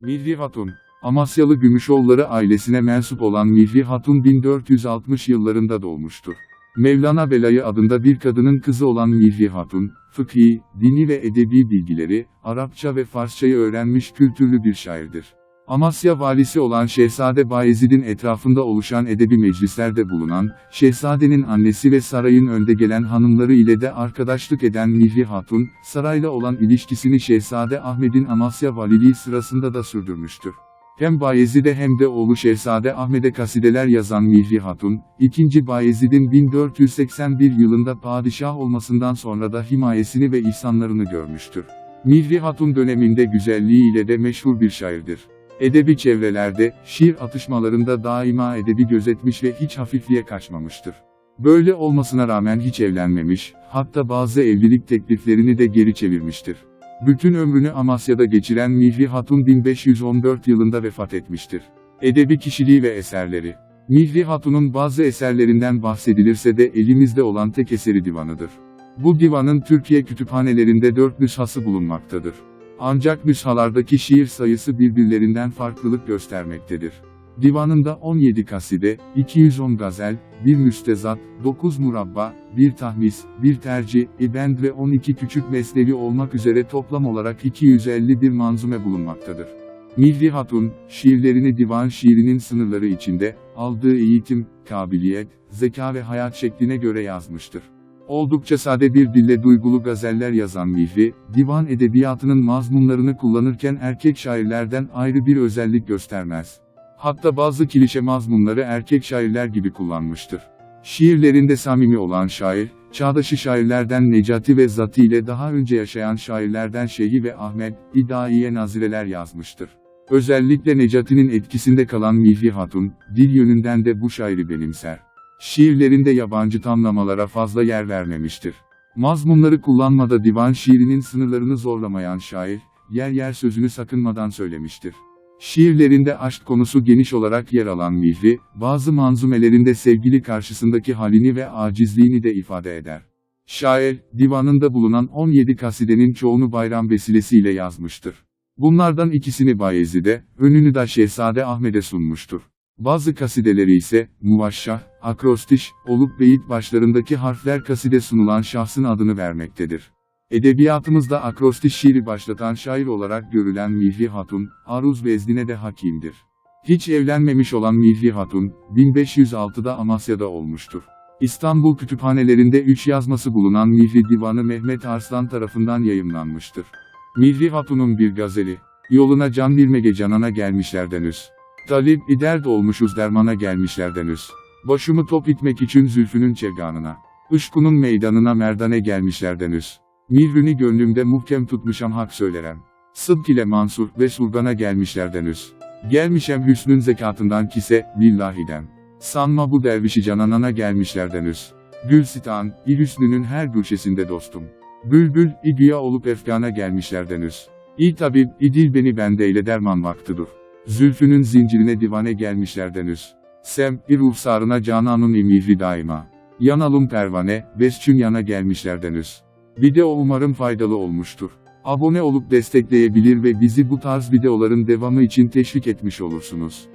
Mihri Hatun, Amasyalı Gümüşoğulları ailesine mensup olan Mihri Hatun 1460 yıllarında doğmuştur. Mevlana Belayı adında bir kadının kızı olan Mihri Hatun, fıkhi, dini ve edebi bilgileri, Arapça ve Farsçayı öğrenmiş kültürlü bir şairdir. Amasya valisi olan Şehzade Bayezid'in etrafında oluşan edebi meclislerde bulunan, şehzadenin annesi ve sarayın önde gelen hanımları ile de arkadaşlık eden Mihri Hatun, sarayla olan ilişkisini Şehzade Ahmet'in Amasya valiliği sırasında da sürdürmüştür. Hem Bayezid'e hem de oğlu Şehzade Ahmet'e kasideler yazan Mihri Hatun, 2. Bayezid'in 1481 yılında padişah olmasından sonra da himayesini ve ihsanlarını görmüştür. Mihri Hatun döneminde güzelliğiyle de meşhur bir şairdir. Edebi çevrelerde, şiir atışmalarında daima edebi gözetmiş ve hiç hafifliğe kaçmamıştır. Böyle olmasına rağmen hiç evlenmemiş, hatta bazı evlilik tekliflerini de geri çevirmiştir. Bütün ömrünü Amasya'da geçiren Mihri Hatun 1514 yılında vefat etmiştir. Edebi kişiliği ve eserleri. Mihri Hatun'un bazı eserlerinden bahsedilirse de elimizde olan tek eseri divanıdır. Bu divanın Türkiye kütüphanelerinde 4 nüshası bulunmaktadır. Ancak nüshalardaki şiir sayısı birbirlerinden farklılık göstermektedir. Divanında 17 kaside, 210 gazel, 1 müstezat, 9 murabba, 1 tahmis, 1 tercih, ibend ve 12 küçük mesnevi olmak üzere toplam olarak 251 manzume bulunmaktadır. Mihri Hatun, şiirlerini divan şiirinin sınırları içinde, aldığı eğitim, kabiliyet, zeka ve hayat şekline göre yazmıştır. Oldukça sade bir dille duygulu gazeller yazan Mihri, divan edebiyatının mazmunlarını kullanırken erkek şairlerden ayrı bir özellik göstermez. Hatta bazı klişe mazmunları erkek şairler gibi kullanmıştır. Şiirlerinde samimi olan şair, çağdaşı şairlerden Necati ve Zati ile daha önce yaşayan şairlerden Şeyhi ve Ahmet, İdaiye nazireler yazmıştır. Özellikle Necati'nin etkisinde kalan Mihri Hatun, dil yönünden de bu şairi benimser. Şiirlerinde yabancı tamlamalara fazla yer vermemiştir. Mazmunları kullanmada divan şiirinin sınırlarını zorlamayan şair, yer yer sözünü sakınmadan söylemiştir. Şiirlerinde aşk konusu geniş olarak yer alan Mihri, bazı manzumelerinde sevgili karşısındaki halini ve acizliğini de ifade eder. Şair, divanında bulunan 17 kasidenin çoğunu bayram vesilesiyle yazmıştır. Bunlardan ikisini Bayezid'e, önünü de Şehzade Ahmet'e sunmuştur. Bazı kasideleri ise, muvaşşah, akrostiş, olup beyit başlarındaki harfler kaside sunulan şahsın adını vermektedir. Edebiyatımızda akrostiş şiiri başlatan şair olarak görülen Mihri Hatun, aruz veznine de hakimdir. Hiç evlenmemiş olan Mihri Hatun, 1506'da Amasya'da olmuştur. İstanbul kütüphanelerinde 3 yazması bulunan Mihri Divanı Mehmet Arslan tarafından yayımlanmıştır. Mihri Hatun'un bir gazeli, yoluna can vermege canana gelmişlerdenüz. Talip iderd olmuşuz dermana gelmişlerdenüz. Başımı top itmek için zülfünün çevganına. Işkunun meydanına merdane gelmişlerdenüz. Mirhünü gönlümde muhkem tutmuşam hak söylerem. Sıdk ile Mansur ve Surgan'a gelmişlerdenüz. Gelmişem hüsnün zekatından kise, lillahidem. Sanma bu dervişi cananana gelmişlerdenüz. Gülsitan, hüsnünün her gülşesinde dostum. Bülbül, güya olup efkana gelmişlerdenüz. Tabip, dil beni bendeyle derman vaktıdır. Zülfünün zincirine divane gelmişlerdenüz. Sem, ruhsarına cananun mihri daima. Yanalım pervane, besçün yana gelmişlerdenüz. Video umarım faydalı olmuştur. Abone olup destekleyebilir ve bizi bu tarz videoların devamı için teşvik etmiş olursunuz.